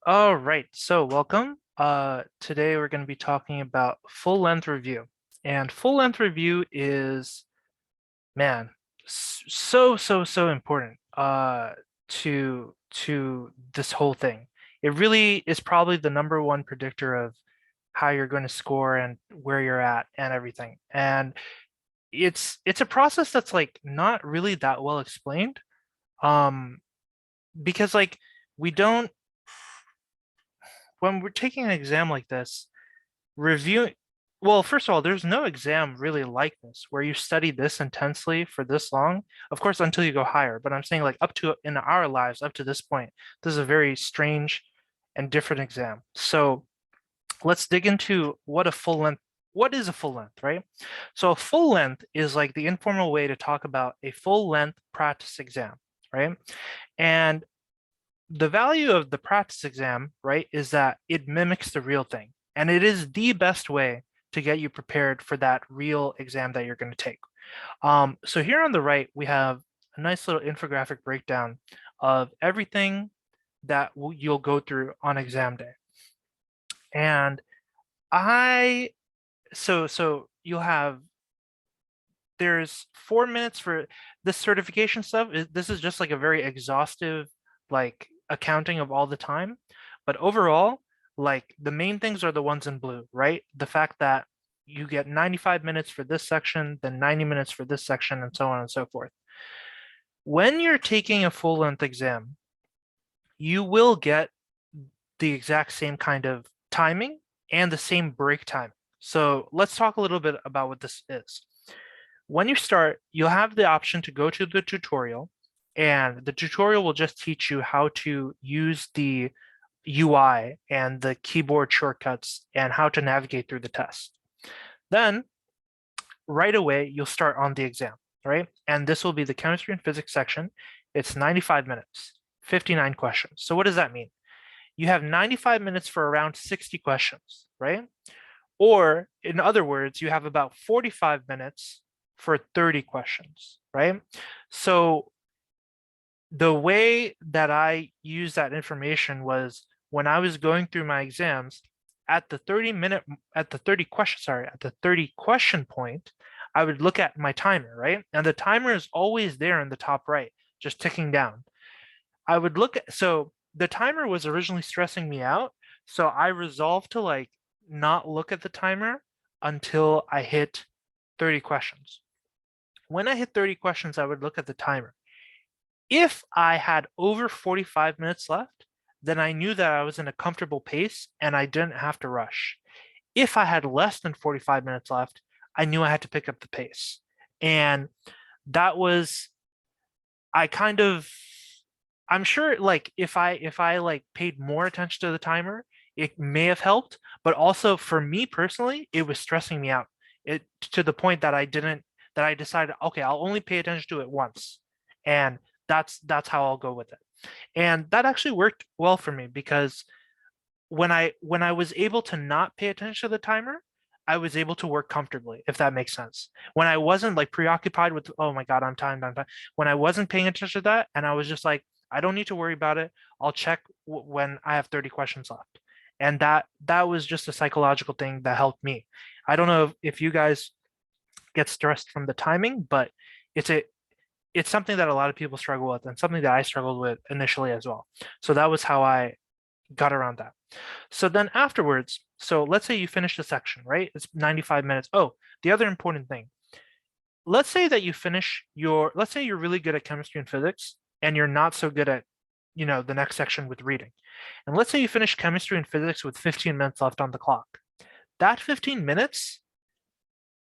All right, so welcome. Today we're going to be talking about full length review. And full length review is, man, so important to this whole thing. It really is probably the number one predictor of how you're going to score and where you're at and everything. And it's a process that's like not really that well explained. Um, because like we don't when we're taking an exam like this, reviewing, well, first of all, there's no exam really like this where you study this intensely for this long. Of course, until you go higher, but I'm saying like up to in our lives, up to this point, this is a very strange and different exam. So let's dig into what is a full length, right? So a full length is like the informal way to talk about a full length practice exam, right? And the value of the practice exam, right, is that it mimics the real thing. And it is the best way to get you prepared for that real exam that you're going to take. So here on the right, we have a nice little infographic breakdown of everything that you'll go through on exam day. And I, so you'll have, there's 4 minutes for this certification stuff. This is just like a very exhaustive, like accounting of all the time. But overall, like the main things are the ones in blue, right? The fact that you get 95 minutes for this section, then 90 minutes for this section, and so on and so forth. When you're taking a full length exam, you will get the exact same kind of timing and the same break time. So let's talk a little bit about what this is. When you start, you'll have the option to go to the tutorial, and the tutorial will just teach you how to use the UI and the keyboard shortcuts and how to navigate through the test. Then, right away, you'll start on the exam, right? And this will be the chemistry and physics section. It's 95 minutes, 59 questions. So what does that mean? You have 95 minutes for around 60 questions, right? Or in other words, you have about 45 minutes for 30 questions, right? So the way that I used that information was when I was going through my exams at the 30 question, sorry, at the 30 question point, I would look at my timer, right? And the timer is always there in the top right, just ticking down. I would look at, so the timer was originally stressing me out. So I resolved to like not look at the timer until I hit 30 questions. When I hit 30 questions, I would look at the timer. If I had over 45 minutes left, then I knew that I was in a comfortable pace and I didn't have to rush. If I had less than 45 minutes left, I knew I had to pick up the pace. And that was, I kind of, I'm sure like if I like paid more attention to the timer, it may have helped, but also for me personally, it was stressing me out. It to the point that I decided, okay, I'll only pay attention to it once. And that's how I'll go with it. And that actually worked well for me because when I was able to not pay attention to the timer, I was able to work comfortably, if that makes sense. When I wasn't like preoccupied with, oh my God, I'm timed, when I wasn't paying attention to that, and I was just like, I don't need to worry about it. I'll check when I have 30 questions left. And that was just a psychological thing that helped me. I don't know if you guys get stressed from the timing, but it's a it's something that a lot of people struggle with and something that I struggled with initially as well. So that was how I got around that. So then afterwards, so let's say you finish the section, right? It's 95 minutes. Oh, the other important thing. Let's say that you finish let's say you're really good at chemistry and physics and you're not so good at, the next section with reading. And let's say you finish chemistry and physics with 15 minutes left on the clock. That 15 minutes,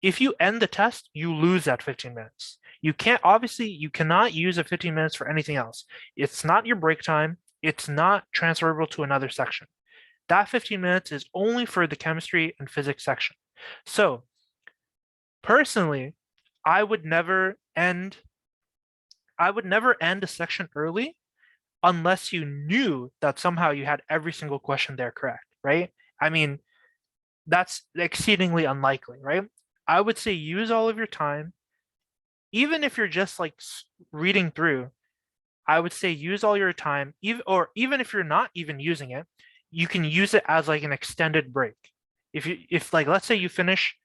if you end the test, you lose that 15 minutes. You cannot use a 15 minutes for anything else. It's not your break time. It's not transferable to another section. That 15 minutes is only for the chemistry and physics section. So personally, I would never end I would never end a section early unless you knew that somehow you had every single question there correct, right? I mean, that's exceedingly unlikely, right? I would say use all of your time, even if you're just like reading through, I would say use all your time, even if you're not even using it, you can use it as like an extended break. If like let's say you finish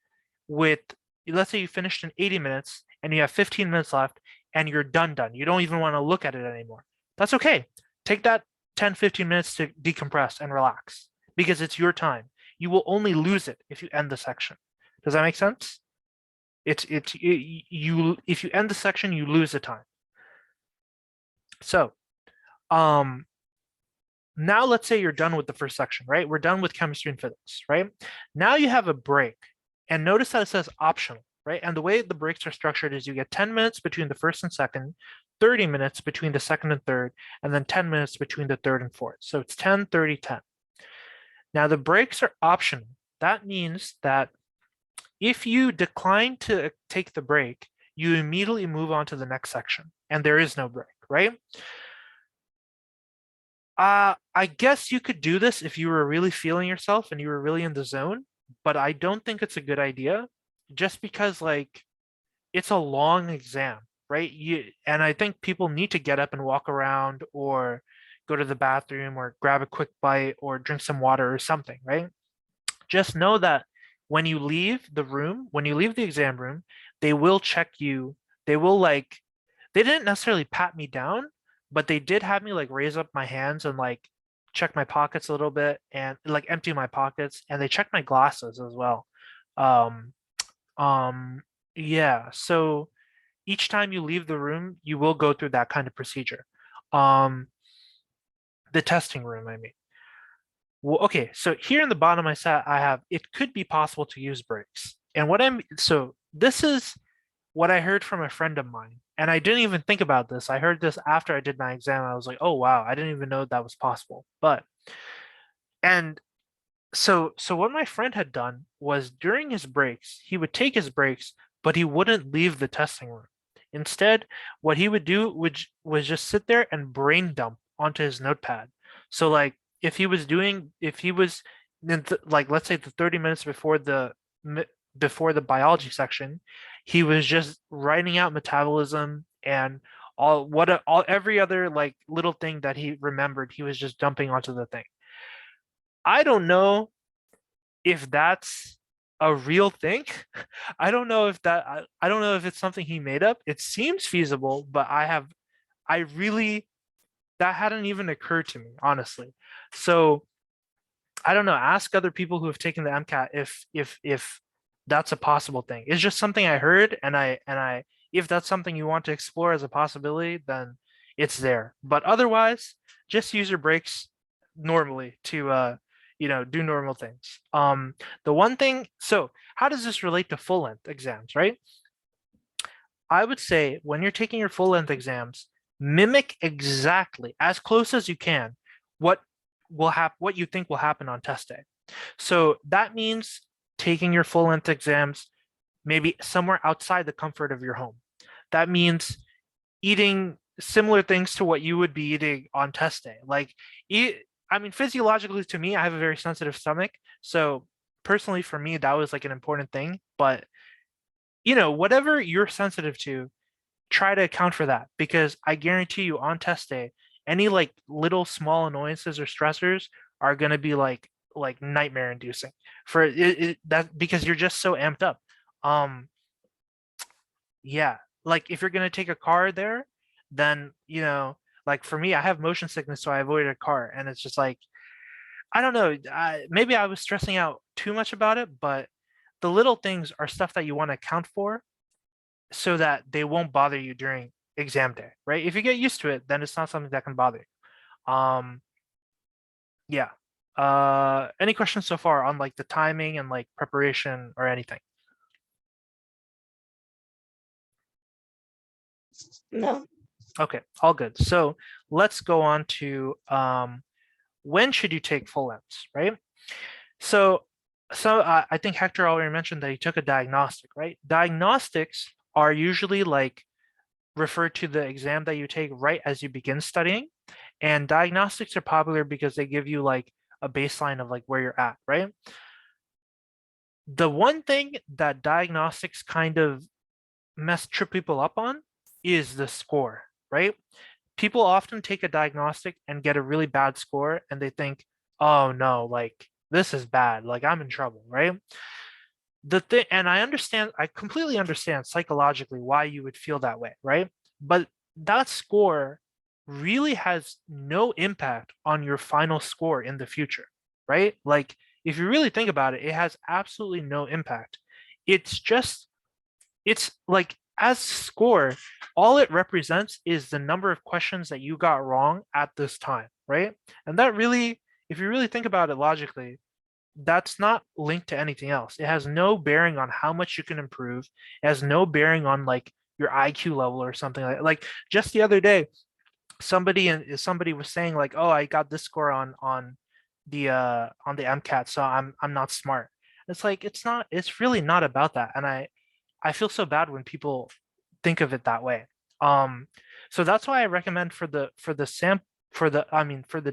with let's say you finished in 80 minutes and you have 15 minutes left and you're done. You don't even want to look at it anymore. That's okay. Take that 10, 15 minutes to decompress and relax because it's your time. You will only lose it if you end the section. Does that make sense? You if you end the section, you lose the time. So, now let's say you're done with the first section, right? We're done with chemistry and physics, right? Now you have a break, and notice that it says optional, right? And the way the breaks are structured is you get 10 minutes between the first and second, 30 minutes between the second and third, and then 10 minutes between the third and fourth. So it's 10, 30, 10. Now the breaks are optional. That means that if you decline to take the break, you immediately move on to the next section, and there is no break, right? I guess you could do this if you were really feeling yourself and you were really in the zone, but I don't think it's a good idea just because like it's a long exam, right? And I think people need to get up and walk around or go to the bathroom or grab a quick bite or drink some water or something, right? Just know that when you leave the room, when you leave the exam room, they will check you. They will like they didn't necessarily pat me down, but they did have me like raise up my hands and like check my pockets a little bit and like empty my pockets, and they checked my glasses as well. Um, yeah, so each time you leave the room, you will go through that kind of procedure. Um, the testing room, I mean. Well, okay, so here in the bottom I said I have it could be possible to use breaks. And so this is what I heard from a friend of mine. And I didn't even think about this. I heard this after I did my exam. I was like, oh wow, I didn't even know that was possible. But and so what my friend had done was during his breaks, he would take his breaks, but he wouldn't leave the testing room. Instead, what he would do was just sit there and brain dump onto his notepad. So like if he was like let's say the 30 minutes before the biology section, he was just writing out metabolism and all every other like little thing that he remembered, he was just dumping onto the thing. I don't know if that's a real thing. I don't know if I don't know if it's something he made up. It seems feasible, but I really that hadn't even occurred to me, honestly. So I don't know. Ask other people who have taken the MCAT if that's a possible thing. It's just something I heard, and I if that's something you want to explore as a possibility, then it's there. But otherwise, just use your breaks normally to do normal things. The one thing, so how does this relate to full length exams, right? I would say when you're taking your full length exams, mimic exactly as close as you can what what you think will happen on test day. So that means taking your full length exams maybe somewhere outside the comfort of your home. That means eating similar things to what you would be eating on test day. Like eat, I mean, physiologically to me, I have a very sensitive stomach. So personally for me, that was like an important thing. But whatever you're sensitive to, try to account for that because I guarantee you on test day, any like little small annoyances or stressors are going to be like nightmare inducing for that because you're just so amped up. Um, yeah, like if you're going to take a car there, then like for me, I have motion sickness, so I avoided a car, and it's just like I don't know. Maybe I was stressing out too much about it, but the little things are stuff that you want to account for so that they won't bother you during exam day, right? If you get used to it, then it's not something that can bother you. Yeah. Any questions so far on like the timing and like preparation or anything? No. Okay, all good. So let's go on to when should you take full lengths, right? So, I think Hector already mentioned that he took a diagnostic, right? Diagnostics are usually like refer to the exam that you take right as you begin studying. And diagnostics are popular because they give you like a baseline of like where you're at, right? The one thing that diagnostics kind of trip people up on is the score, right? people often take a diagnostic and get a really bad score and they think, oh no, like this is bad, like I'm in trouble, right? The thing, and I completely understand psychologically why you would feel that way, right? But that score really has no impact on your final score in the future, right? Like if you really think about it, it has absolutely no impact. It's just, it's like as score, all it represents is the number of questions that you got wrong at this time, right? And that really, if you really think about it logically, that's not linked to anything else. It has no bearing on how much you can improve. It has no bearing on like your IQ level or something like that. Like just the other day, somebody was saying like, "Oh, I got this score on the MCAT, so I'm not smart." It's like it's not. It's really not about that. And I feel so bad when people think of it that way. Um, so that's why I recommend for the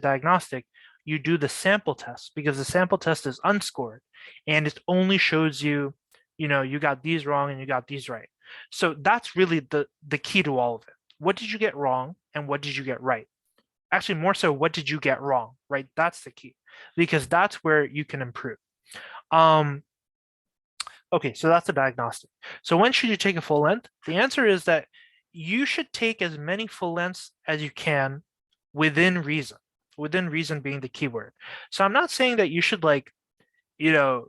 diagnostic, you do the sample test because the sample test is unscored and it only shows you, you got these wrong and you got these right. So that's really the key to all of it. What did you get wrong and what did you get right? Actually, more so, what did you get wrong, right? That's the key because that's where you can improve. Um, Okay, so that's the diagnostic. So when should you take a full length? The answer is that you should take as many full lengths as you can within reason. Within reason being the keyword. So I'm not saying that you should like, you know,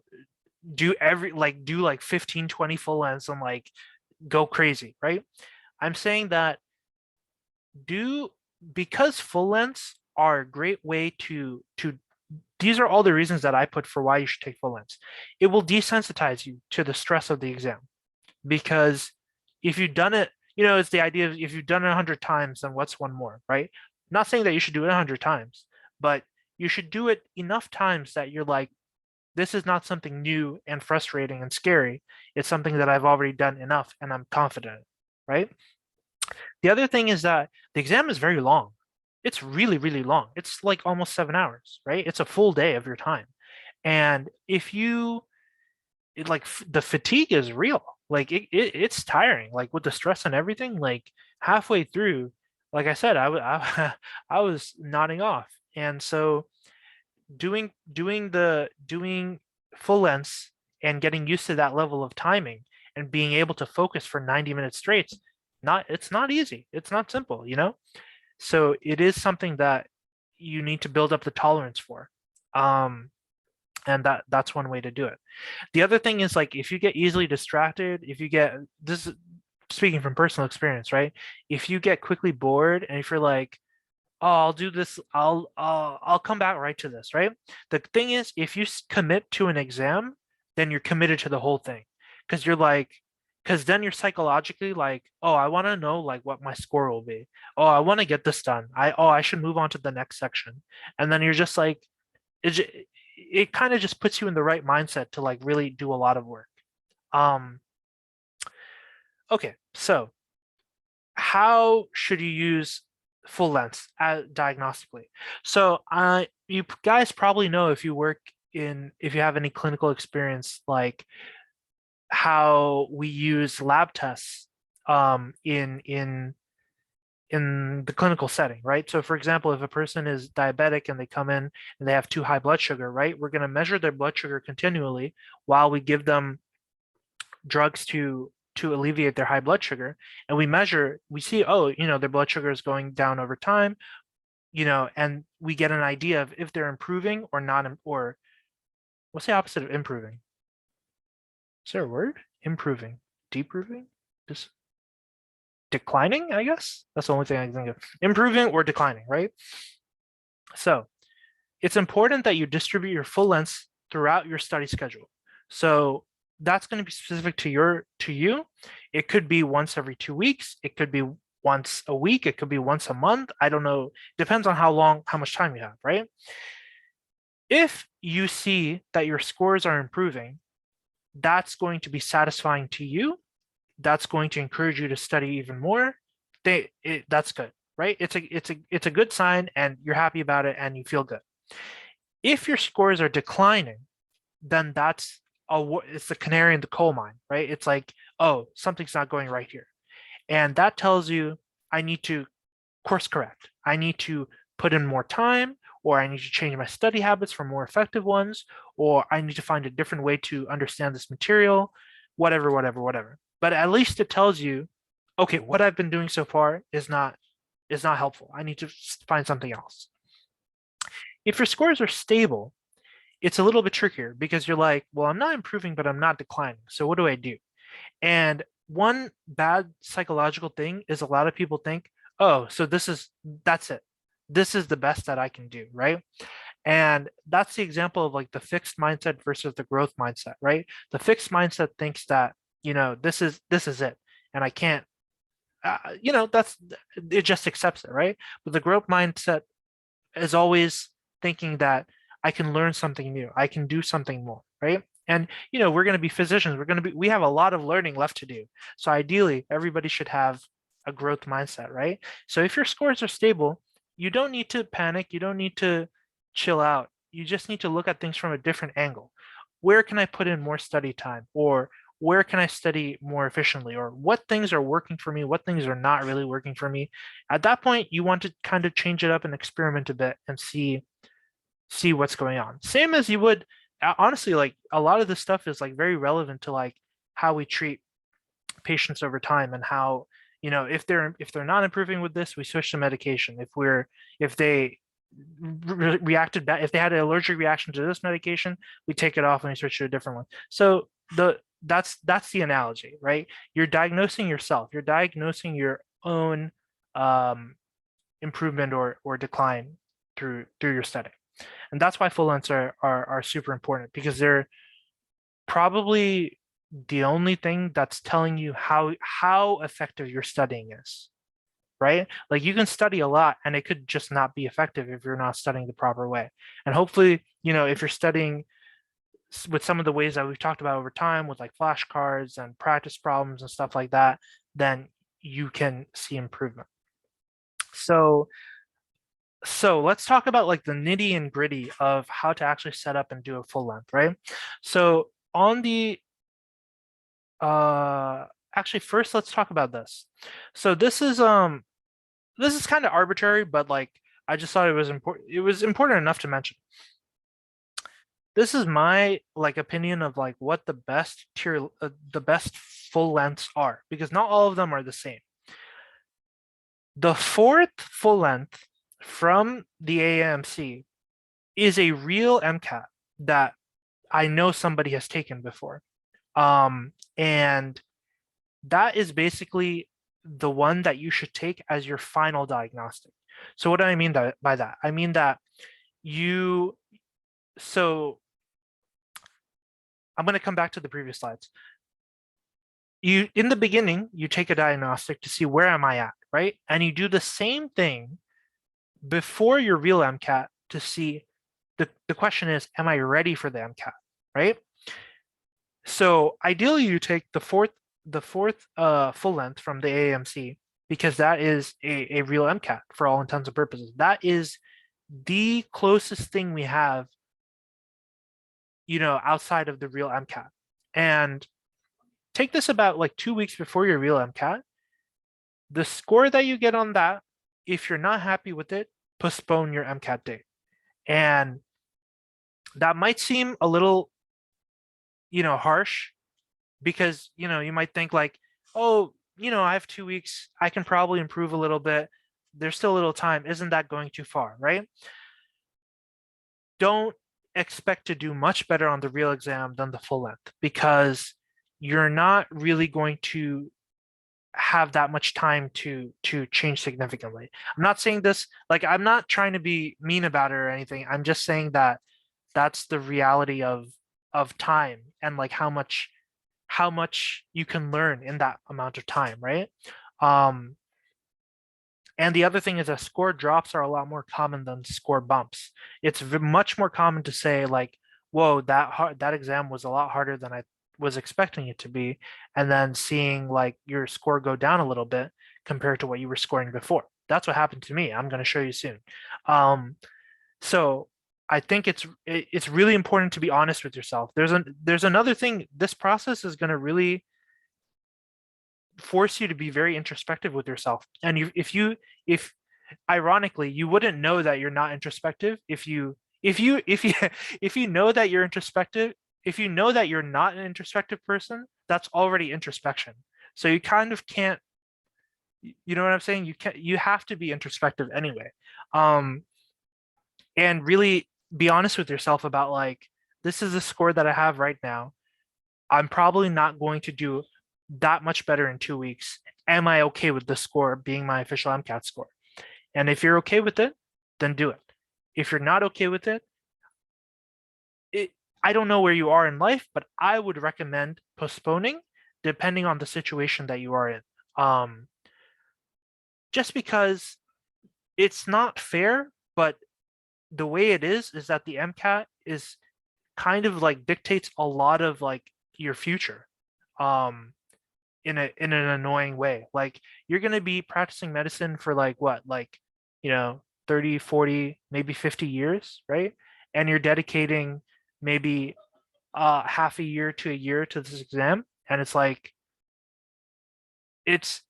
do like 15, 20 full lengths and like go crazy, right? I'm saying that do because full lengths are a great way to these are all the reasons that I put for why you should take full lengths. It will desensitize you to the stress of the exam because if you've done it, it's the idea of if you've done it 100 times, then what's one more, right? I'm not saying that you should do it 100 times, but you should do it enough times that you're like, this is not something new and frustrating and scary. It's something that I've already done enough and I'm confident, right? The other thing is that the exam is very long. It's really, really long. It's like almost 7 hours, right? It's a full day of your time. And if you the fatigue is real. Like it's tiring. Like with the stress and everything, like halfway through, like I said, I was nodding off. And so doing full lengths and getting used to that level of timing and being able to focus for 90 minutes straight, it's not easy. It's not simple. So it is something that you need to build up the tolerance for. And that's one way to do it. The other thing is like if you get easily distracted, if you get this is speaking from personal experience, right? If you get quickly bored and if you're like, oh, I'll do this, I'll come back right to this, right? The thing is, if you commit to an exam, then you're committed to the whole thing because you're like, because then you're psychologically like, oh, I want to know like what my score will be. Oh, I want to get this done. I should move on to the next section, and then you're just like, it kind of just puts you in the right mindset to like really do a lot of work. Um, okay, so how should you use full length diagnostically? So you guys probably know if you have any clinical experience, like how we use lab tests in the clinical setting, right? So for example, if a person is diabetic and they come in and they have too high blood sugar, right? We're going to measure their blood sugar continually while we give them drugs to alleviate their high blood sugar. And we see, oh, their blood sugar is going down over time, and we get an idea of if they're improving or not, or what's the opposite of improving? Is there a word? Improving, deproving, just declining, I guess. That's the only thing I can think of. Improving or declining, right? So it's important that you distribute your full lengths throughout your study schedule. So that's going to be specific to you. It could be once every 2 weeks. It could be once a week. It could be once a month. I don't know. Depends on how much time you have, right? If you see that your scores are improving, that's going to be satisfying to you. That's going to encourage you to study even more. That's good, right? It's a good sign, and you're happy about it, and you feel good. If your scores are declining, then it's the canary in the coal mine, right? It's like, oh, something's not going right here, and that tells you I need to course correct. I need to put in more time, or I need to change my study habits for more effective ones, or I need to find a different way to understand this material, whatever, whatever, whatever. But at least it tells you, okay, what I've been doing so far is not helpful. I need to find something else. If your scores are stable, it's a little bit trickier because you're like, well, I'm not improving, but I'm not declining. So what do I do? And one bad psychological thing is a lot of people think, oh, so that's it. This is the best that I can do, right? And that's the example of like the fixed mindset versus the growth mindset, right? The fixed mindset thinks that, this is it, and I can't, that's it, just accepts it, right? But the growth mindset is always thinking that I can learn something new, I can do something more, right? And we're going to be physicians. We have a lot of learning left to do. So ideally, everybody should have a growth mindset, right? So if your scores are stable, you don't need to panic. You don't need to chill out. You just need to look at things from a different angle. Where can I put in more study time? Or where can I study more efficiently? Or what things are working for me? What things are not really working for me? At that point, you want to kind of change it up and experiment a bit and see what's going on. Same as you would, honestly, like a lot of this stuff is like very relevant to like how we treat patients over time, and how, if they're not improving with this, we switch to medication. If they reacted bad, if they had an allergic reaction to this medication, we take it off and we switch to a different one. So that's the analogy, right? You're diagnosing yourself. You're diagnosing your own improvement or decline through your study. And that's why full lengths are super important, because they're probably the only thing that's telling you how effective your studying is, right? Like you can study a lot and it could just not be effective if you're not studying the proper way. And hopefully, if you're studying with some of the ways that we've talked about over time, with like flashcards and practice problems and stuff like that, then you can see improvement. So let's talk about like the nitty and gritty of how to actually set up and do a full length, right? So on the actually first let's talk about this. So this is kind of arbitrary, but like I just thought it was important. It was important enough to mention. This is my like opinion of like what the best the best full lengths are, because not all of them are the same. The fourth full length from the AAMC is a real MCAT that I know somebody has taken before. And that is basically the one that you should take as your final diagnostic. So what do I mean by that? I mean that so I'm going to come back to the previous slides. In the beginning, you take a diagnostic to see where am I at, right? And you do the same thing before your real MCAT to see the question is, am I ready for the MCAT, right? So ideally you take the fourth full length from the AAMC, because that is a real MCAT for all intents and purposes. That is the closest thing we have, outside of the real MCAT. And take this about like 2 weeks before your real MCAT. The score that you get on that, if you're not happy with it, postpone your MCAT date. And that might seem a little, harsh, because, you might think like, oh, I have 2 weeks, I can probably improve a little bit. There's still a little time. Isn't that going too far, right? Don't expect to do much better on the real exam than the full length, because you're not really going to have that much time to change significantly. I'm not saying this like, I'm not trying to be mean about it or anything. I'm just saying that that's the reality of time, and like how much you can learn in that amount of time, right? And the other thing is that score drops are a lot more common than score bumps. It's much more common to say like, whoa, that exam was a lot harder than I was expecting it to be, and then seeing like your score go down a little bit compared to what you were scoring before. That's what happened to me. I'm going to show you soon. So I think it's really important to be honest with yourself. There's another thing. This process is going to really force you to be very introspective with yourself. And if ironically, you wouldn't know that you're not introspective if you if you know that you're introspective, if you know that you're not an introspective person, that's already introspection. So you kind of can't, you know what I'm saying? You have to be introspective anyway. Um, and really be honest with yourself about like, this is the score that I have right now. I'm probably not going to do that much better in 2 weeks. Am I okay with the score being my official MCAT score? And if you're okay with it, then do it. If you're not okay with it, it I don't know where you are in life, but I would recommend postponing depending on the situation that you are in. Um, just because it's not fair, but the way it is that the MCAT is kind of like dictates a lot of like your future. Um, in an annoying way. Like you're going to be practicing medicine for like what? Like, you know, 30, 40, maybe 50 years, right? And you're dedicating maybe half a year to a year to this exam, and it's like it's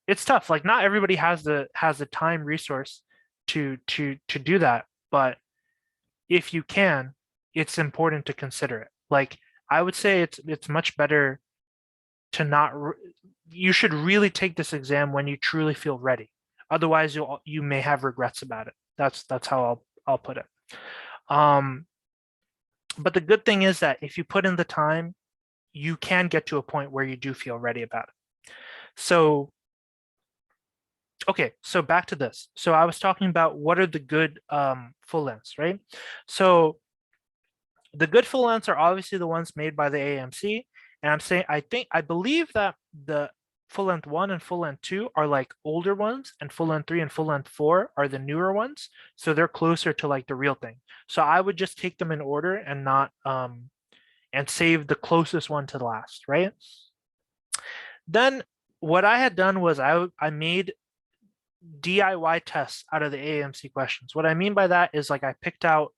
it's tough. Like not everybody has the time resource to do that, but if you can, it's important to consider it. Like I would say it's much better to not you should really take this exam when you truly feel ready. Otherwise, you may have regrets about it. That's how I'll put it. Um, but the good thing is that if you put in the time, you can get to a point where you do feel ready about it. So, okay, so back to this. So I was talking about what are the good full lengths, right? So the good full lengths are obviously the ones made by the AMC. And I'm saying I believe that the full length 1 and full length 2 are like older ones, and full length 3 and full length 4 are the newer ones. So they're closer to like the real thing. So I would just take them in order and not and save the closest one to the last, right? Then what I had done was I made DIY tests out of the AMC questions. What I mean by that is like I picked out,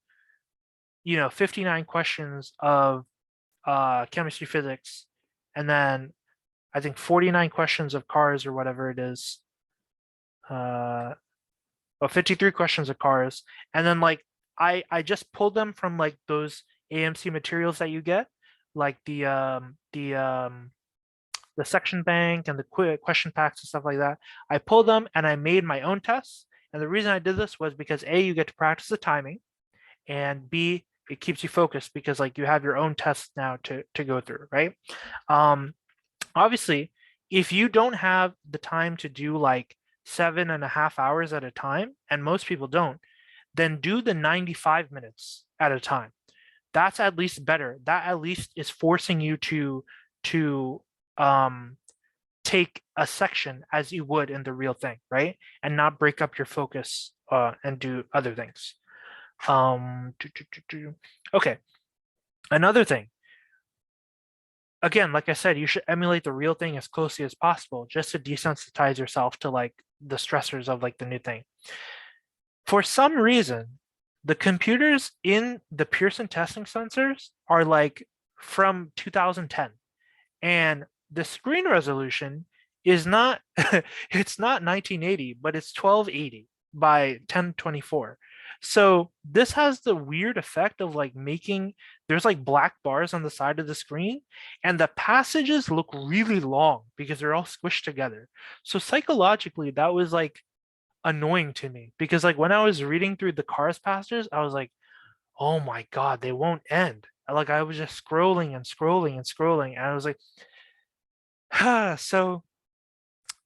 59 questions of chemistry, physics, and then I think 49 questions of cars or whatever it is. Uh, 53 questions of cars, and then like I just pulled them from like those AMC materials that you get, like the section bank and the question packs and stuff like that. I pulled them and I made my own tests. And the reason I did this was because A, you get to practice the timing, and B, it keeps you focused because like you have your own tests now to go through, right? Um, obviously, if you don't have the time to do like 7.5 hours at a time, and most people don't, then do the 95 minutes at a time. That's at least better. That at least is forcing you to um take a section as you would in the real thing, right? And not break up your focus and do other things. Okay. Another thing, again, like I said, you should emulate the real thing as closely as possible just to desensitize yourself to like the stressors of like the new thing. For some reason, the computers in the Pearson testing sensors are like from 2010, and the screen resolution is not it's not 1980, but it's 1280 by 1024. So this has the weird effect of like making there's like black bars on the side of the screen, and the passages look really long because they're all squished together. So psychologically, that was like annoying to me because like when I was reading through the cars passages, I was like, oh my God, they won't end. Like I was just scrolling and scrolling and scrolling, and I was like, so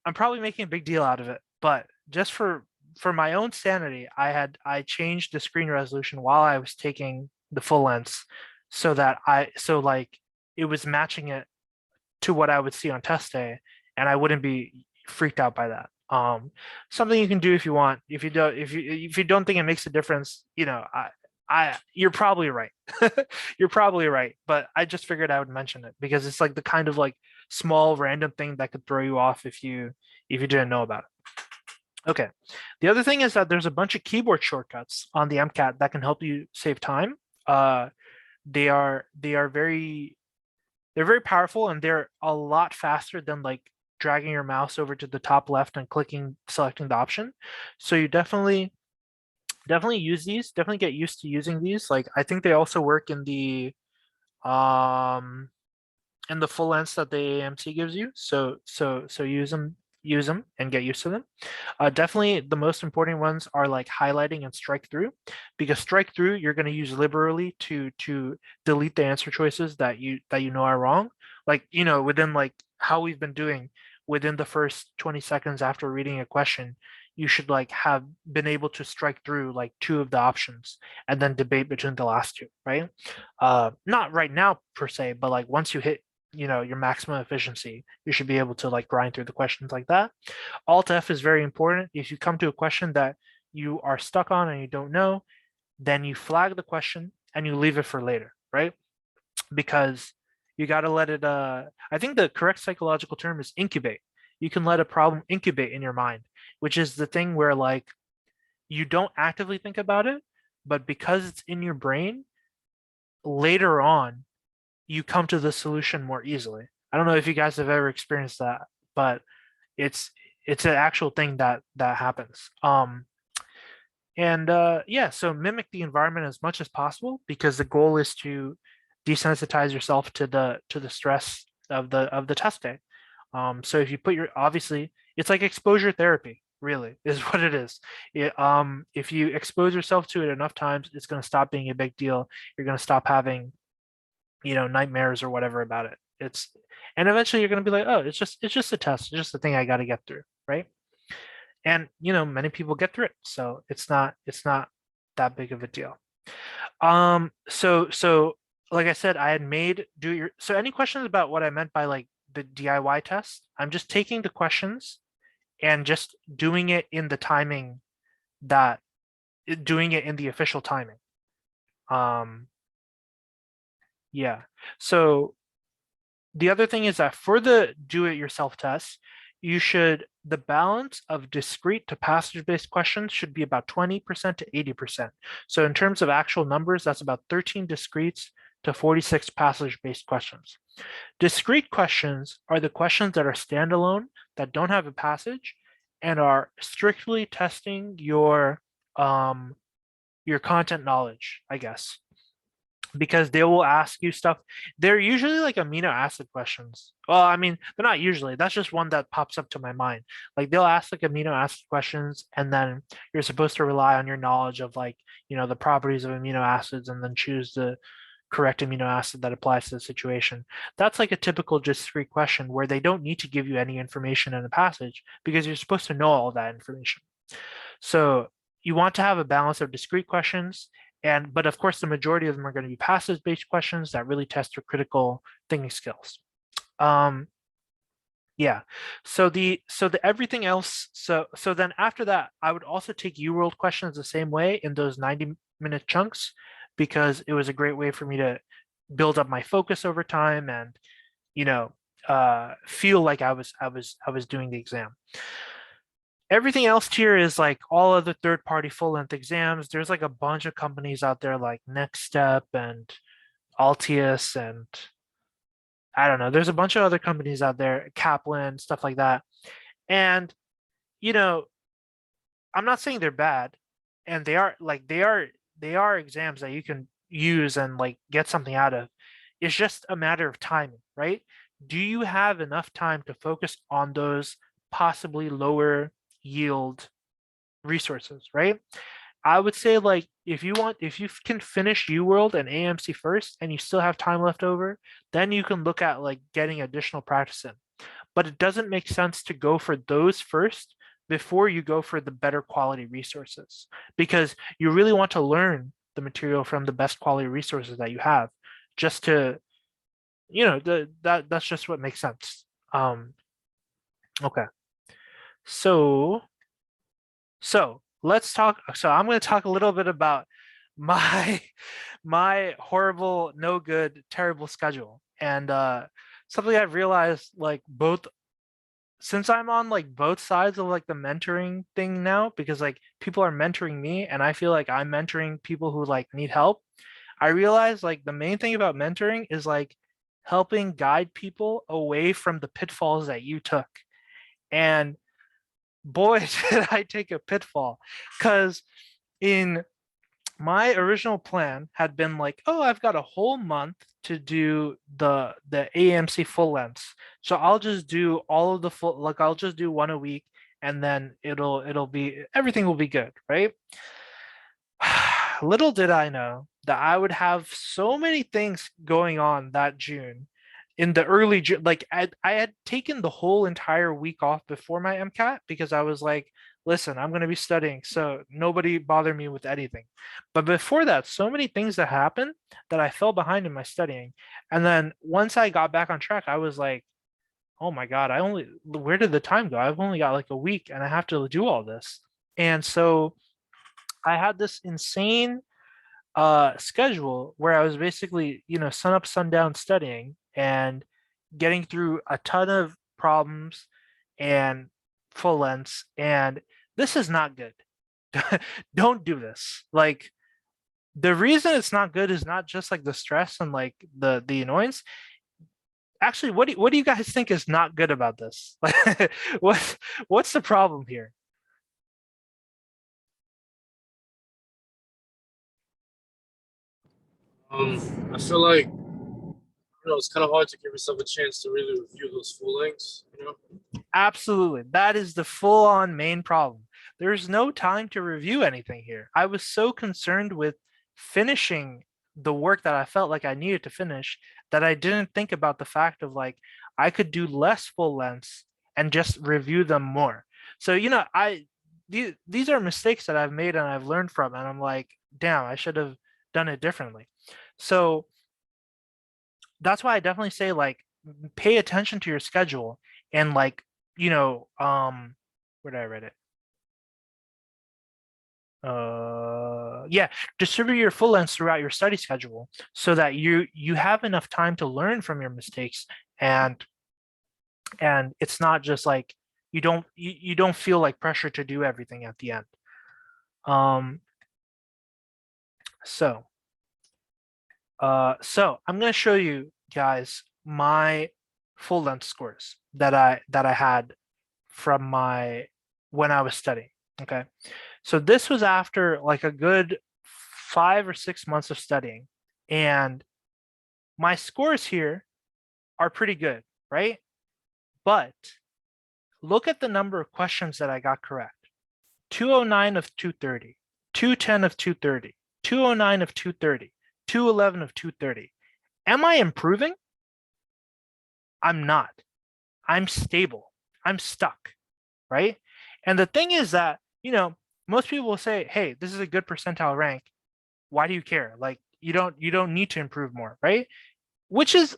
I'm probably making a big deal out of it, but just for my own sanity, I changed the screen resolution while I was taking the full lengths so that so like it was matching it to what I would see on test day, and I wouldn't be freaked out by that. Something you can do if you want. If you don't think it makes a difference, you're probably right. You're probably right, but I just figured I would mention it because it's like the kind of like small random thing that could throw you off if you didn't know about it. Okay. The other thing is that there's a bunch of keyboard shortcuts on the MCAT that can help you save time. They are very powerful, and they're a lot faster than like dragging your mouse over to the top left and selecting the option. So you definitely use these, definitely get used to using these. Like I think they also work um in the full lengths that the AMC gives you. So use them and get used to them. Definitely the most important ones are like highlighting and strike through, because strike through you're going to use liberally to delete the answer choices that you know are wrong. Like, you know, within like how we've been doing within the first 20 seconds after reading a question, you should like have been able to strike through like two of the options and then debate between the last two, right? Not right now per se, but like once you hit, you know, your maximum efficiency, you should be able to like grind through the questions like that. Alt F is very important. If you come to a question that you are stuck on and you don't know, then you flag the question and you leave it for later, right? Because you got to let it I think the correct psychological term is incubate. You can let a problem incubate in your mind, which is the thing where like you don't actively think about it, but because it's in your brain, later on you come to the solution more easily. I don't know if you guys have ever experienced that, but it's it's an actual thing that happens. And yeah, so mimic the environment as much as possible, because the goal is to desensitize yourself to the stress of the test day. So if you put your, obviously it's like exposure therapy, really, is what it is. If you expose yourself to it enough times, it's going to stop being a big deal. You're going to stop having, you know, nightmares or whatever about it. It's, and eventually you're going to be like, oh, it's just a test, it's just a thing I got to get through, right? And you know, many people get through it, so it's not that big of a deal. So like I said, I had made do your, so any questions about what I meant by like the DIY test? I'm just taking the questions and just doing it in the timing that doing it in the official timing. um yeah, so the other thing is that for the do-it-yourself test, you should, the balance of discrete to passage-based questions should be about 20% to 80%. So in terms of actual numbers, that's about 13 discretes to 46 passage-based questions. Discrete questions are the questions that are standalone, that don't have a passage, and are strictly testing your content knowledge, I guess, because they will ask you stuff. They're usually like amino acid questions. Well, I mean, they're not usually. That's just one that pops up to my mind. Like they'll ask like amino acid questions, and then you're supposed to rely on your knowledge of like, you know, the properties of amino acids and then choose the correct amino acid that applies to the situation. That's like a typical discrete question where they don't need to give you any information in the passage because you're supposed to know all that information. So you want to have a balance of discrete questions, and but of course the majority of them are going to be passage-based questions that really test your critical thinking skills. Um, yeah. So the everything else. So then after that, I would also take UWorld questions the same way in those 90-minute chunks, because it was a great way for me to build up my focus over time and, you know, feel like I was doing the exam. Everything else here is like all other third-party full-length exams. There's like a bunch of companies out there like Next Step and Altius, and I don't know. There's a bunch of other companies out there, Kaplan, stuff like that. And you know, I'm not saying they're bad, and they are exams that you can use and like get something out of. It's just a matter of timing, right? Do you have enough time to focus on those possibly lower yield resources, right? I would say like if you can finish UWorld and AMC first and you still have time left over, then you can look at like getting additional practice in. But it doesn't make sense to go for those first before you go for the better quality resources, because you really want to learn the material from the best quality resources that you have, just to, you know, that's just what makes sense. Okay. So let's talk. So I'm going to talk a little bit about my my horrible, no good, terrible schedule, and something I've realized, like both, since I'm on like both sides of like the mentoring thing now, because like people are mentoring me and I feel like I'm mentoring people who like need help. I realize like the main thing about mentoring is like helping guide people away from the pitfalls that you took. And boy, did I take a pitfall. Because in my original plan had been like, oh, I've got a whole month to do the AMC full lengths. So I'll just do all of the full, like I'll just do one a week, and then it'll be everything will be good, right? Little did I know that I would have so many things going on that June. In the early June, like I had taken the whole entire week off before my MCAT because I was like, listen, I'm going to be studying, so nobody bother me with anything. But before that, so many things that happened that I fell behind in my studying. And then once I got back on track, I was like, oh my God, where did the time go? I've only got like a week and I have to do all this. And so I had this insane schedule where I was basically, sun up, sundown studying and getting through a ton of problems and full lengths. And this is not good. Don't do this. Like, the reason it's not good is not just like the stress and like the annoyance. Actually, what do you guys think is not good about this? Like, what's the problem here? I feel like it's kind of hard to give yourself a chance to really review those full lengths. Absolutely. That is the full-on main problem. There's no time to review anything here. I was so concerned with finishing the work that I felt like I needed to finish that I didn't think about the fact of like I could do less full lengths and just review them more. So, these are mistakes that I've made and I've learned from, and I'm like, damn, I should have done it differently. So that's why I definitely say like pay attention to your schedule and like where did I read it? Yeah, distribute your full lengths throughout your study schedule so that you have enough time to learn from your mistakes, and it's not just like you don't feel like pressure to do everything at the end. Um, so so I'm gonna show you guys my full length scores that I had from my when I was studying. Okay. So this was after like a good 5 or 6 months of studying. And my scores here are pretty good, right? But look at the number of questions that I got correct. 209 of 230, 210 of 230, 209 of 230, 211 of 230. Am I improving? I'm not. I'm stable. I'm stuck, right? And the thing is that, most people will say, "Hey, this is a good percentile rank. Why do you care? Like you don't need to improve more," right? Which is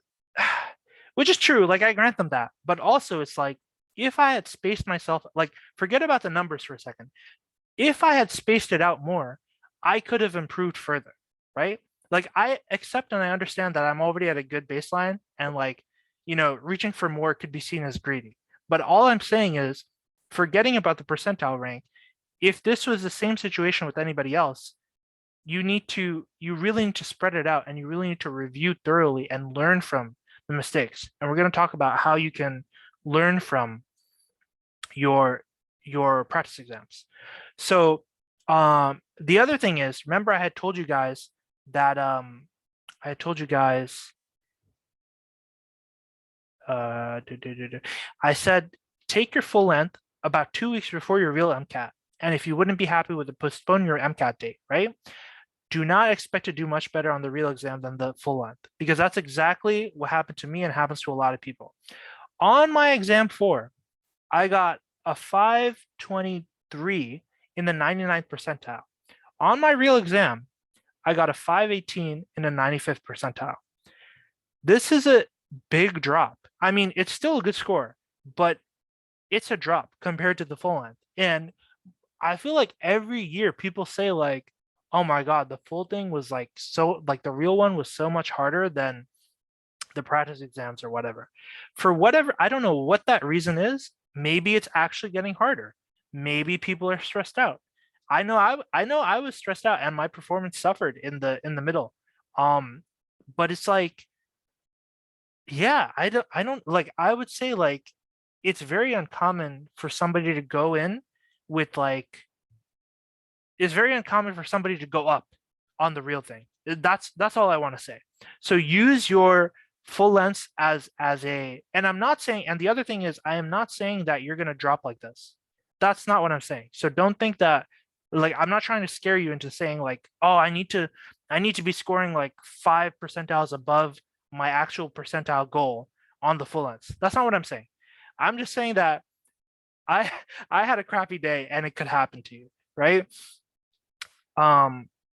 which is true. Like I grant them that. But also it's like if I had spaced myself, like forget about the numbers for a second. If I had spaced it out more, I could have improved further, right? Like I accept and I understand that I'm already at a good baseline and like, reaching for more could be seen as greedy. But all I'm saying is forgetting about the percentile rank, if this was the same situation with anybody else, you really need to spread it out and you really need to review thoroughly and learn from the mistakes. And we're going to talk about how you can learn from your your practice exams. So the other thing is, remember I had told you guys that I had told you guys I said take your full length about 2 weeks before your real MCAT. And if you wouldn't be happy with it, postpone your MCAT date, right? Do not expect to do much better on the real exam than the full length, because that's exactly what happened to me and happens to a lot of people. On my exam 4, I got a 523 in the 99th percentile. On my real exam, I got a 518 in the 95th percentile. This is a big drop. I mean, it's still a good score, but it's a drop compared to the full length. And I feel like every year people say like, "Oh my God, the full thing was like so like the real one was so much harder than the practice exams or whatever." For whatever, I don't know what that reason is. Maybe it's actually getting harder. Maybe people are stressed out. I know I was stressed out and my performance suffered in the middle. Um, but it's like, yeah, I don't like I would say like it's very uncommon for somebody to go in with like, it's very uncommon for somebody to go up on the real thing. That's all I want to say. So use your full lengths as a, and I'm not saying, and the other thing is I am not saying that you're going to drop like this. That's not what I'm saying. So don't think that, like, I'm not trying to scare you into saying like, oh, I need to be scoring like 5 percentiles above my actual percentile goal on the full lengths. That's not what I'm saying. I'm just saying that I I had a crappy day and it could happen to you, right?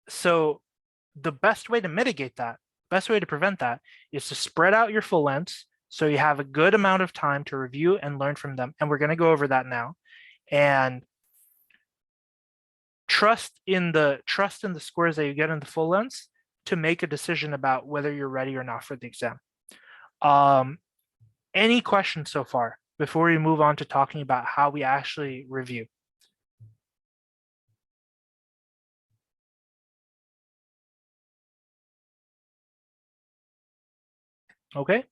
So the best way to mitigate that, best way to prevent that is to spread out your full lengths so you have a good amount of time to review and learn from them. And we're going to go over that now. And trust in the scores that you get in the full lengths to make a decision about whether you're ready or not for the exam. Any questions so far before we move on to talking about how we actually review? Okay.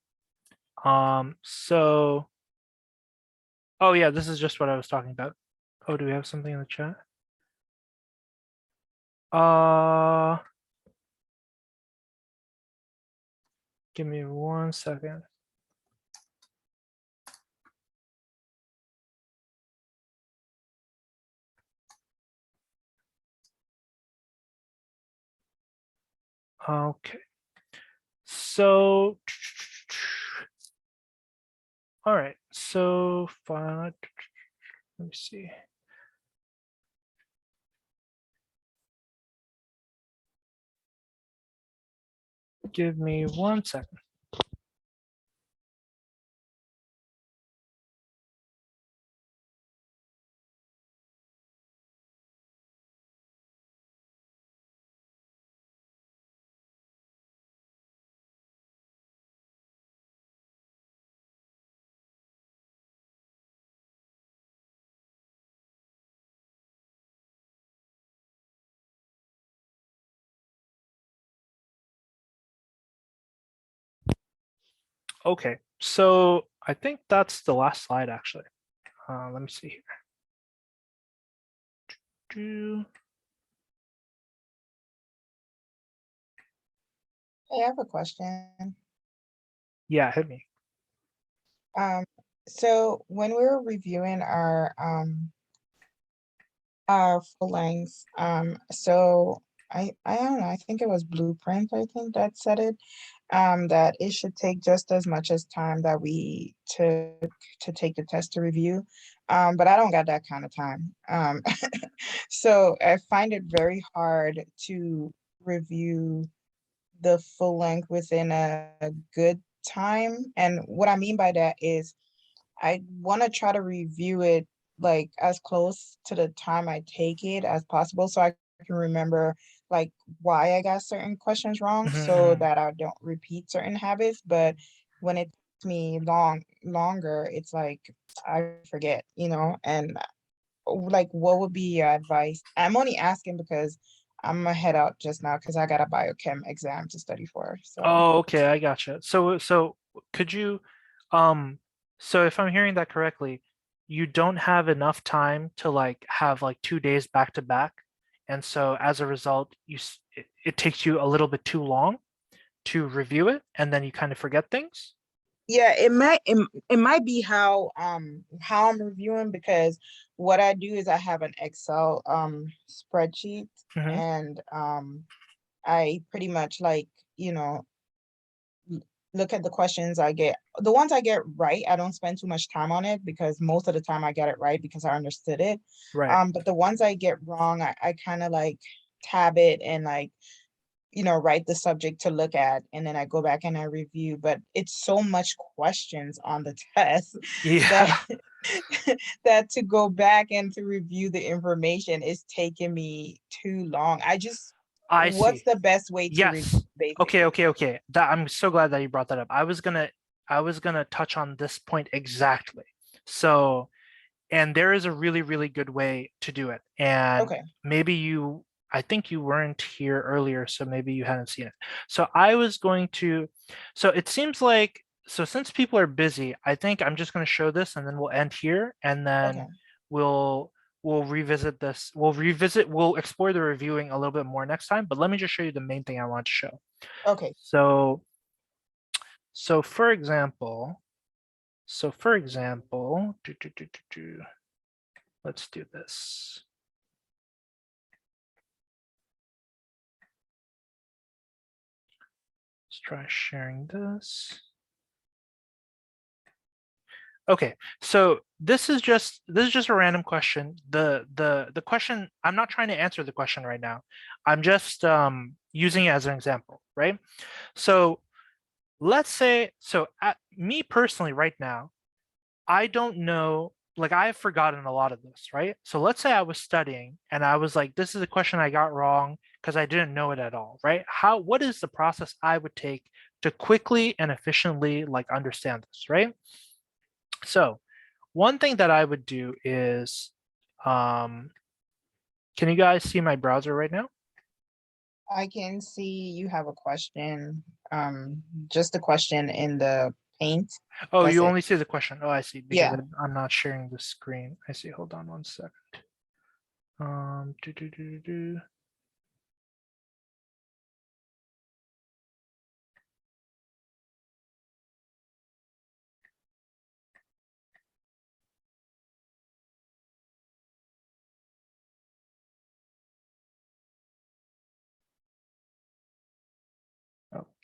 So, oh yeah, this is just what I was talking about. Oh, do we have something in the chat? Give me 1 second. Okay. So, all right. So, fine. Let me see. Give me 1 second. Okay. So I think that's the last slide actually. Let me see here. Hey, I have a question. Yeah, hit me. So when we were reviewing our full length, so I don't know, I think it was Blueprint, I think that said it, that it should take just as much as time that we took to take the test to review. But I don't got that kind of time. So I find it very hard to review the full length within a good time. And what I mean by that is I want to try to review it like as close to the time I take it as possible so I can remember like why I got certain questions wrong so Mhm. that I don't repeat certain habits. But when it takes me longer, it's like I forget, and like what would be your advice? I'm only asking because I'm gonna head out just now because I got a biochem exam to study for. So Oh, okay, I gotcha. So could you, um, so if I'm hearing that correctly, you don't have enough time to like have like 2 days back to back, and so as a result, it takes you a little bit too long to review it, and then you kind of forget things. yeah, it might be how I'm reviewing because what I do is I have an Excel spreadsheet Hmm. and I pretty much like, you know, look at the questions I get. The ones I get right, I don't spend too much time on it because most of the time I get it right because I understood it. Right. But the ones I get wrong, I kind of like tab it and like, write the subject to look at, and then I go back and I review. But it's so much questions on the test that Yeah, that to go back and to review the information is taking me too long. I What's see. the best way to review, Yes. Okay, basically? okay, okay. That I'm so glad that you brought that up. I was gonna touch on this point exactly. So, and there is a really, really good way to do it. And Okay. maybe I think you weren't here earlier, so maybe you hadn't seen it. So I was going to, so it seems like so since people are busy, I think I'm just going to show this and then we'll end here and then Okay. we'll revisit this. We'll explore the reviewing a little bit more next time, but let me just show you the main thing I want to show. Okay. So for example, let's do this. Let's try sharing this. Okay, so this is just a random question. The question, I'm not trying to answer the question right now. I'm just using it as an example, right? So let's say, me personally right now, I don't know, like I've forgotten a lot of this, right? So let's say I was studying and I was like, this is a question I got wrong because I didn't know it at all, right? What is the process I would take to quickly and efficiently like understand this, right? So one thing that I would do is, can you guys see my browser right now? I can see you have a question, just a question in the paint. Oh, That's you it. only see the question. Oh, I see, because Yeah. I'm not sharing the screen. I see, hold on one second. Do, do, do, do, do.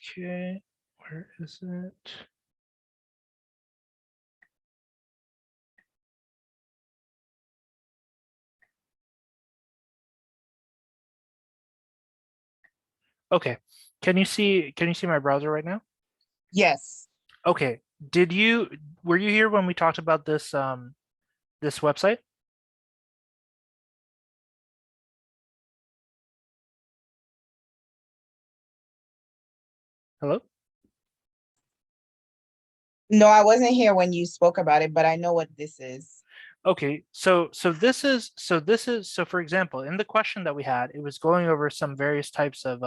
Okay, where is it? Okay, can you see my browser right now? Yes. Okay, were you here when we talked about this this website? Hello? No, I wasn't here when you spoke about it, but I know what this is. Okay, so for example, in the question that we had, it was going over some various types of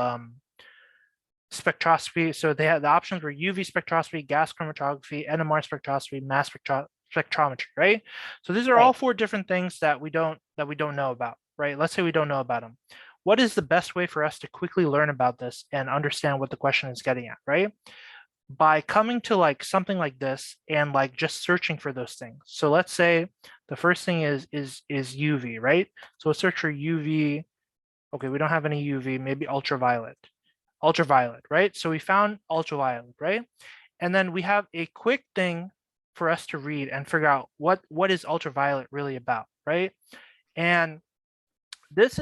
spectroscopy. So they had the options were UV spectroscopy, gas chromatography, NMR spectroscopy, mass spectrometry, right? So these are all Right. 4 different things that we don't know about, right? Let's say we don't know about them. What is the best way for us to quickly learn about this and understand what the question is getting at, right? By coming to like something like this and like just searching for those things. So let's say the first thing is UV, right? So let's search for UV. Okay, we don't have any UV, maybe ultraviolet. Ultraviolet, right? So we found ultraviolet, right? And then we have a quick thing for us to read and figure out what is ultraviolet really about, right? And this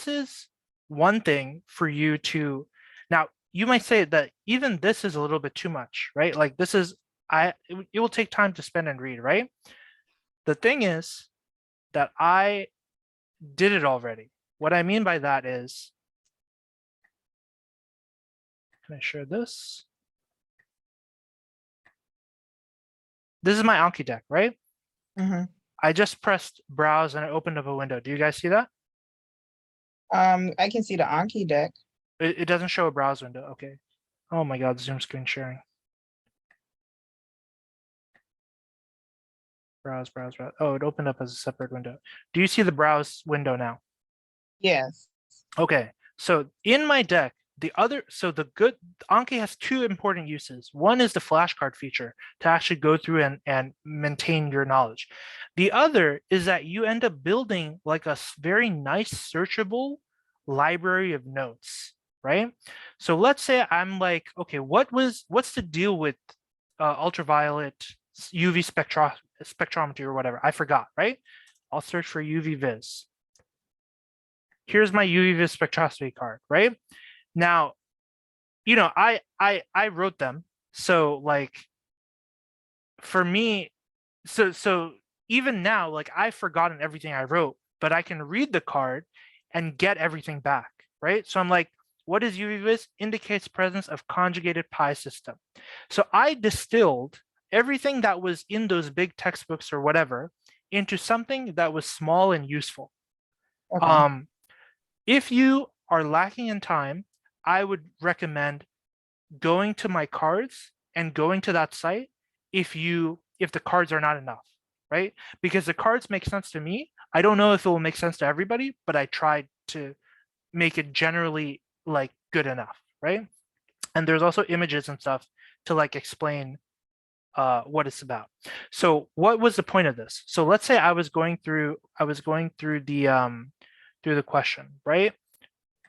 is one thing for you to, now you might say that even this is a little bit too much, right? Like this is, it will take time to spend and read, right? The thing is that I did it already. What I mean by that is, can I share this? This is my Anki deck, right? Mm-hmm. I just pressed browse and it opened up a window. Do you guys see that? I can see the Anki deck. It doesn't show a browse window. Okay. Oh my God, Zoom screen sharing. Browse, browse, browse. Oh, it opened up as a separate window. Do you see the browse window now? Yes. Okay. So in my deck, Anki has 2 important uses. One is the flashcard feature to actually go through and maintain your knowledge. The other is that you end up building like a very nice searchable library of notes, right? So let's say I'm like, okay, what's the deal with ultraviolet UV spectrometry or whatever? I forgot, right? I'll search for UV vis. Here's my UV vis spectroscopy card, right? Now, you know, I wrote them. So like for me, so even now, like I've forgotten everything I wrote, but I can read the card and get everything back, right? So I'm like, what is UV vis? Indicates presence of conjugated pi system. So I distilled everything that was in those big textbooks or whatever into something that was small and useful. Okay. If you are lacking in time, I would recommend going to my cards and going to that site if the cards are not enough, right? Because the cards make sense to me. I don't know if it will make sense to everybody, but I tried to make it generally like good enough, right? And there's also images and stuff to like explain what it's about. So what was the point of this? So let's say I was going through the question, right?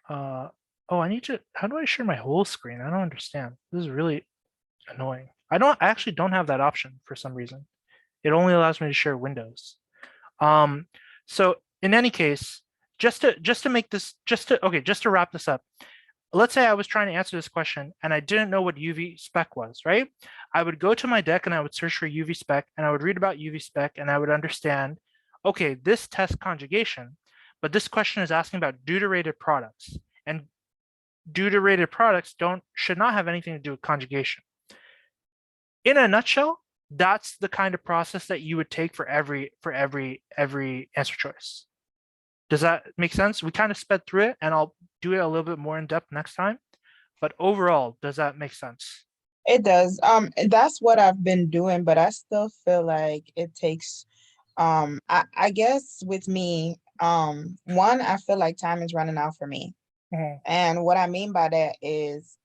Oh, I need to, how do I share my whole screen? I don't understand. This is really annoying. I actually don't have that option for some reason. It only allows me to share windows. So in any case, just to make this, just to wrap this up, let's say I was trying to answer this question and I didn't know what UV spec was, right? I would go to my deck and I would search for UV spec and I would read about UV spec and I would understand, okay, this test conjugation, but this question is asking about deuterated products, and deuterated products should not have anything to do with conjugation. In a nutshell, that's the kind of process that you would take for every answer choice. Does that make sense? We kind of sped through it, and I'll do it a little bit more in depth next time. But overall, does that make sense? It does. That's what I've been doing, but I still feel like it takes, I guess with me, one, I feel like time is running out for me. Mhm. And what I mean by that is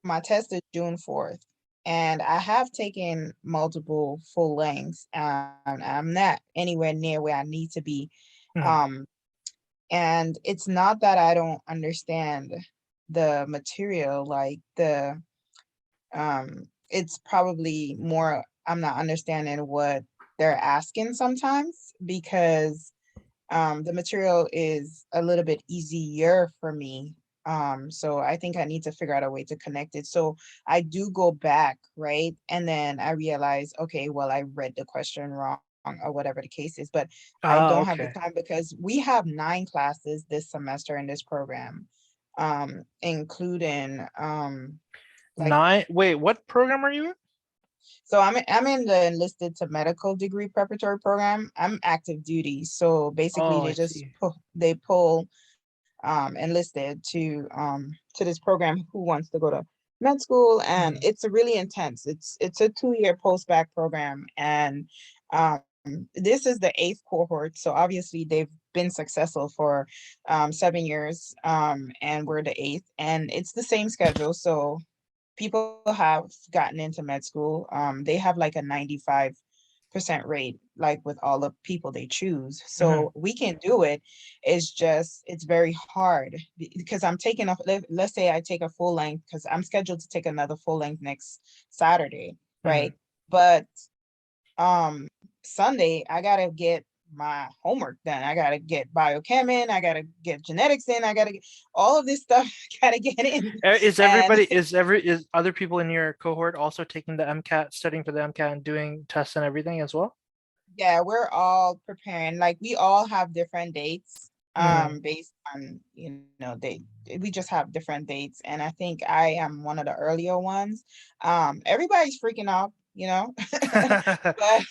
my test is June 4th, and I have taken multiple full lengths. I'm not anywhere near where I need to be. Mhm. And it's not that I don't understand the material, like it's probably more I'm not understanding what they're asking sometimes, because the material is a little bit easier for me. So I think I need to figure out a way to connect it. So I do go back, right? And then I realize, okay, well, I read the question wrong or whatever the case is, but I don't have the Okay. time because we have 9 classes this semester in this program, including like, Wait, what program are you in? so I'm in the enlisted to medical degree preparatory program. I'm active duty. So basically Oh, they I just see. they pull enlisted to this program who wants to go to med school, and Mhm. it's a really intense. It's a 2-year post-bac program, and um, this is the 8th cohort. So obviously they've been successful for 7 years, and we're the 8th, and it's the same schedule. So people have gotten into med school. They have like a 95% rate, like with all the people they choose. Mhm. So we can do it. It's just, it's very hard because I'm taking let's say I take a full length, because I'm scheduled to take another full length next Saturday, Mhm. right? But um Sunday I gotta get my homework done. I gotta get biochem in, I gotta get genetics in, I gotta get all of this stuff gotta get in. Is And everybody is other people in your cohort also taking the MCAT, studying for the MCAT and doing tests and everything as well? yeah, we're all preparing. Like we all have different dates, Mhm. based on, we just have different dates. And I think I am one of the earlier ones. Everybody's freaking out, but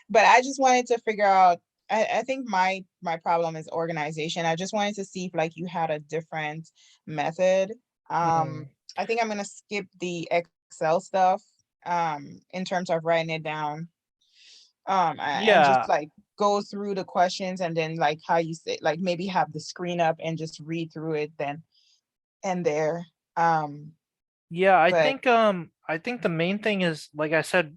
but I just wanted to figure out, I think my problem is organization. I just wanted to see if like you had a different method. Um, Mhm. I think I'm gonna skip the Excel stuff, in terms of writing it down, and just Yeah, like go through the questions, and then like how you say, like maybe have the screen up and just read through it then and there. Um, yeah, but I think the main thing is, like I said,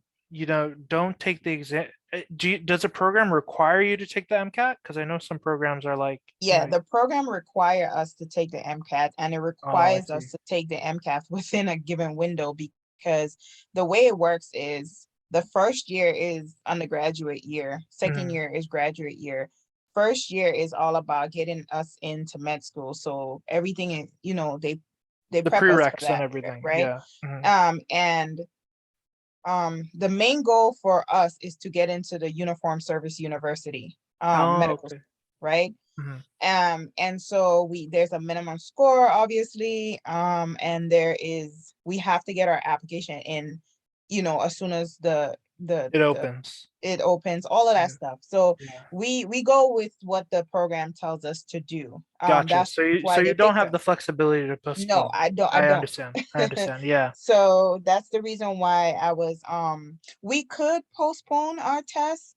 don't take the exam. Does the program require you to take the MCAT? Because I know some programs are like, yeah, the program require us to take the MCAT, and it oh, I requires see. us to take the MCAT within a given window, because the way it works is the first year is undergraduate year, second Mhm. year is graduate year. First year is all about getting us into med school. So everything is, they The prep us for prereqs and that, everything. right? Yeah. Mhm. And the main goal for us is to get into the uniform service university, Oh, medical, okay. right? Mhm. And so there's a minimum score, obviously, and we have to get our application in, as soon as the It opens. it opens, all of that Yeah. stuff. So Yeah. we go with what the program tells us to do. Gotcha. That's So why you they don't picked have the us. flexibility to No, postpone. I I don't. understand. I understand. Yeah. So that's the reason why I was, we could postpone our test,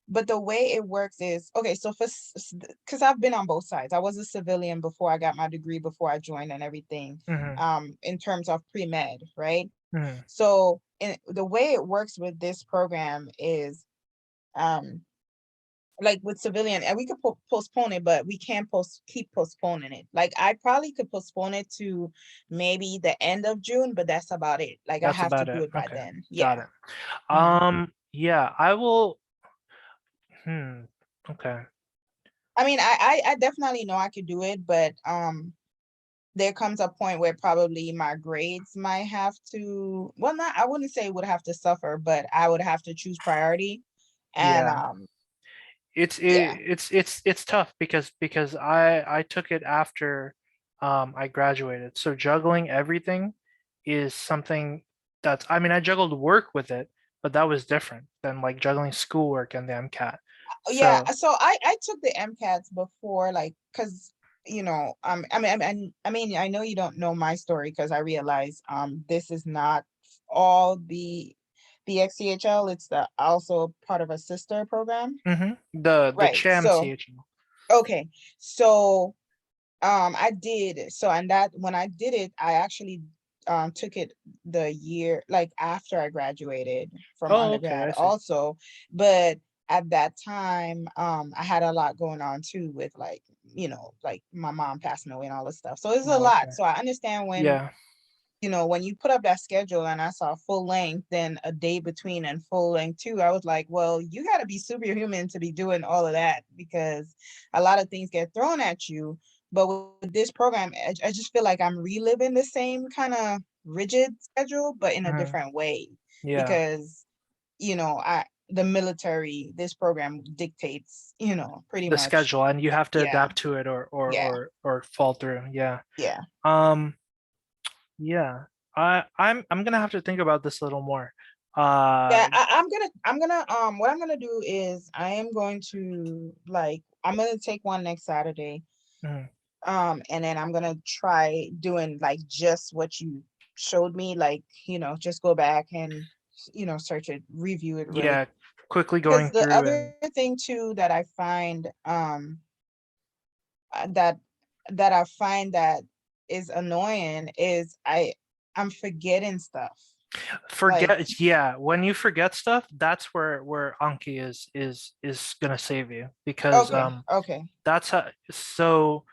but the way it works is, okay, so because I've been on both sides. I was a civilian before I got my degree, before I joined and everything, Hmm. in terms of pre-med, right? Hmm. So the way it works with this program is, um, like with civilian, and we could postpone it, but we can't keep postponing it. Like I probably could postpone it to maybe the end of June, but that's about it. Like I That's have to about do it. it by Okay. then. Got Yeah. it. Mhm. Yeah, I will. Hmm. Okay. I mean, I definitely know I could do it, but there comes a point where probably my grades might have to, well, not, I wouldn't say would have to suffer, but I would have to choose priority. And Yeah. yeah. It's tough because I took it after I graduated. So juggling everything is something that's, I mean, I juggled work with it, but that was different than like juggling schoolwork and the MCAT. Yeah, So, so I took the MCATs before, like, because I mean, I know you don't know my story, because I realize this is not all the XCHL. It's the also part of a sister program. the Right. CHAM So CHL. okay. So I did, so, and that when I did it, I actually took it the year like after I graduated from Oh, okay, undergrad I see. also. But at that time, I had a lot going on too, with like, like my mom passing away and all this stuff. So it's a Oh, lot. okay. So I understand when, Yeah. when you put up that schedule and I saw full length, then a day between and full length too, I was like, well, you got to be superhuman to be doing all of that, because a lot of things get thrown at you. But with this program, I just feel like I'm reliving the same kind of rigid schedule, but in a Mhm. different way, Yeah. because, the military, this program dictates, pretty The much. schedule, and you have to Yeah, adapt to it yeah, or fall through. Yeah. yeah. Um, yeah. I'm gonna have to think about this a little more. Yeah, Uh, what I'm gonna do is I am going to, like, I'm gonna take one next Saturday. mhm. And then I'm gonna try doing like just what you showed me, like, just go back and, search it, review it really. Yeah, quickly Because going the through and other thing too that I find, that I find that is annoying is I'm forgetting stuff. Like, forget. Yeah, when you forget stuff, that's where Anki is gonna save you because okay, okay. that's how, so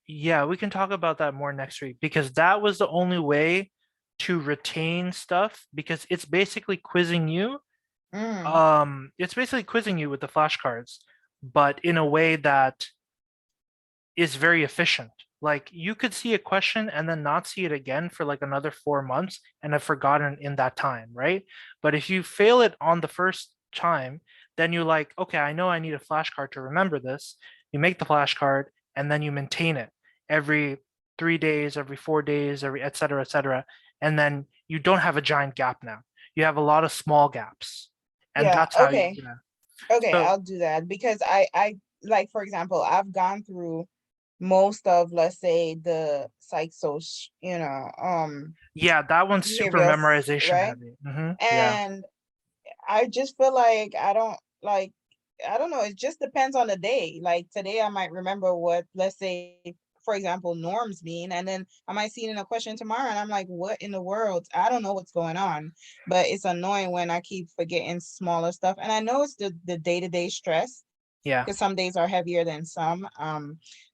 yeah, we can talk about that more next week because that was the only way to retain stuff because it's basically quizzing you. Mm, It's basically quizzing you with the flashcards, but in a way that is very efficient. Like you could see a question and then not see it again for like another 4 months and have forgotten in that time, right? But if you fail it on the first time, then you're like, okay, I know I need a flashcard to remember this. You make the flashcard and then you maintain it every 3 days, every 4 days, every et cetera, et cetera. And then you don't have a giant gap now. You have a lot of small gaps. And yeah, that's how you, okay. yeah. Okay, So I'll do that, because I like, for example, I've gone through most of, let's say, the psych social, yeah, that one's super behavioral, memorization right? heavy. Yeah. And I just feel like I don't like, I don't know, it just depends on the day. Like today I might remember what, let's say, for example, norms mean, and then I might see it in a question tomorrow and I'm like, what in the world? I don't know what's going on. But it's annoying when I keep forgetting smaller stuff. And I know it's the day-to-day stress, Yeah. because some days are heavier than some.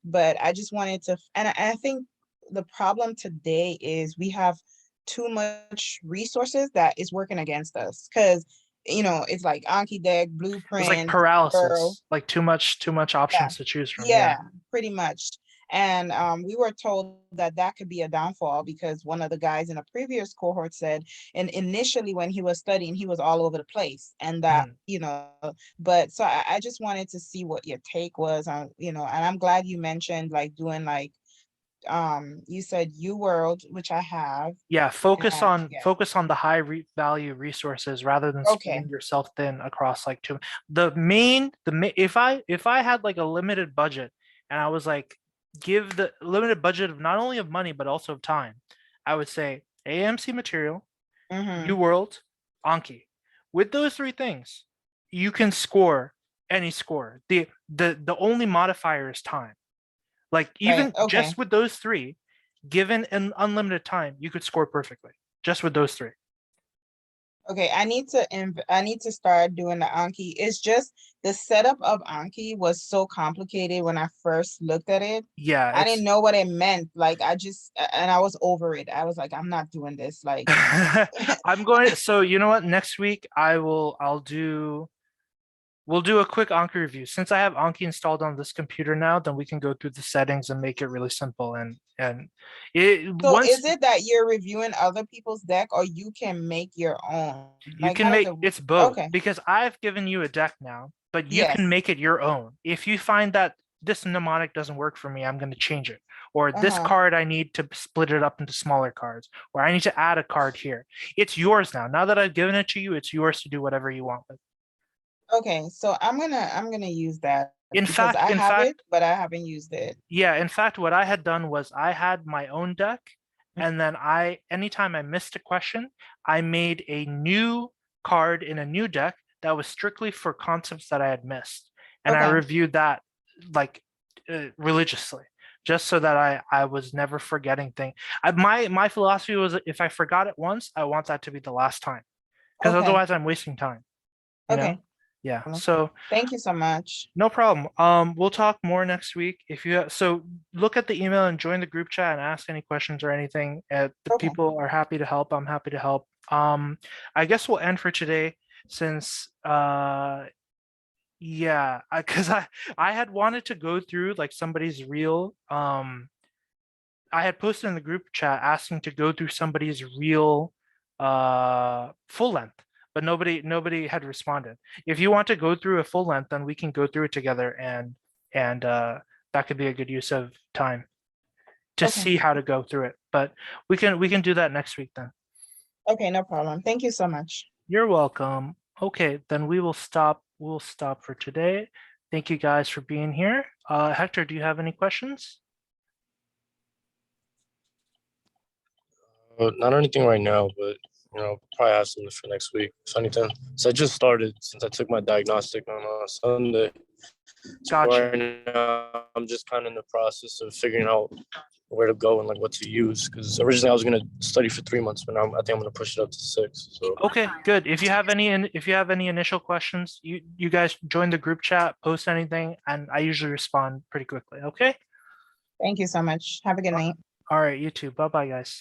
But I just wanted to, and I think the problem today is we have too much resources that is working against us. Because, it's like Anki Deck, It's like Blueprint, Pearl. paralysis, like too much Yeah, options to choose from. Yeah. yeah, pretty much. And we were told that that could be a downfall, because one of the guys in a previous cohort said, and initially when he was studying, he was all over the place, and that, Mhm. but so I just wanted to see what your take was on, and I'm glad you mentioned like doing like you said UWorld, which I have. Yeah, focus And on yeah, focus on the high value resources rather than okay. spreading yourself thin across like two. If I had like a limited budget and I was like give the limited budget of not only of money but also of time, I would say AMC Material, Mm-hmm. UWorld, Anki. With those three things, you can score any score. The only modifier is time. Like Right. even Okay. just with those three, given an unlimited time, you could score perfectly just with those three. Okay, I need to start doing the Anki. It's just the setup of Anki was so complicated when I first looked at it. Yeah, I didn't it's know what it meant. Like and I was over it. I was like, I'm not doing this. Like, I'm going so you know what? Next week we'll do a quick Anki review. Since I have Anki installed on this computer now, then we can go through the settings and make it really simple and it so once is it that you're reviewing other people's deck or you can make your own? you Like, can how does make it? it's both Okay. because I've given you a deck now, but you can Yes. make it your own. If you find that this mnemonic doesn't work for me, I'm going to change it. Or this Uh-huh. card, I need to split it up into smaller cards, or I need to add a card here. It's yours now. Now that I've given it to you, it's yours to do whatever you want with. Okay, so I'm gonna use that In because fact, I in have fact, it, but I haven't used it. yeah, in fact, what I had done was I had my own deck, and then anytime I missed a question, I made a new card in a new deck that was strictly for concepts that I had missed, and I Okay. reviewed that like religiously, just so that I was never forgetting things. My philosophy was if I forgot it once, I want that to be the last time, because Okay. otherwise I'm wasting time. You know? Okay. Yeah. So Thank you so much. no problem. We'll talk more next week. If you so look at the email and join the group chat and ask any questions or anything. The Okay. people are happy to help. I'm happy to help. I guess we'll end for today since yeah, because I had wanted to go through like somebody's real I had posted in the group chat asking to go through somebody's real full length, but nobody had responded. If you want to go through a full length, then we can go through it together and that could be a good use of time to Okay. see how to go through it. But we can do that next week then. Okay, no problem. Thank you so much. You're welcome. Okay, then we'll stop for today. Thank you guys for being here. Hector, do you have any questions? Not anything right now, but probably have something for next week. So anytime. So I just started since I took my diagnostic on Sunday. So Gotcha. right now, I'm just kind of in the process of figuring out where to go and like what to use. Because originally I was gonna study for 3 months, but now I think I'm gonna push it up to 6. So Okay, good. If you have any initial questions, you guys join the group chat, post anything, and I usually respond pretty quickly. Okay. Thank you so much. Have a good night. All right, you too. Bye bye, guys.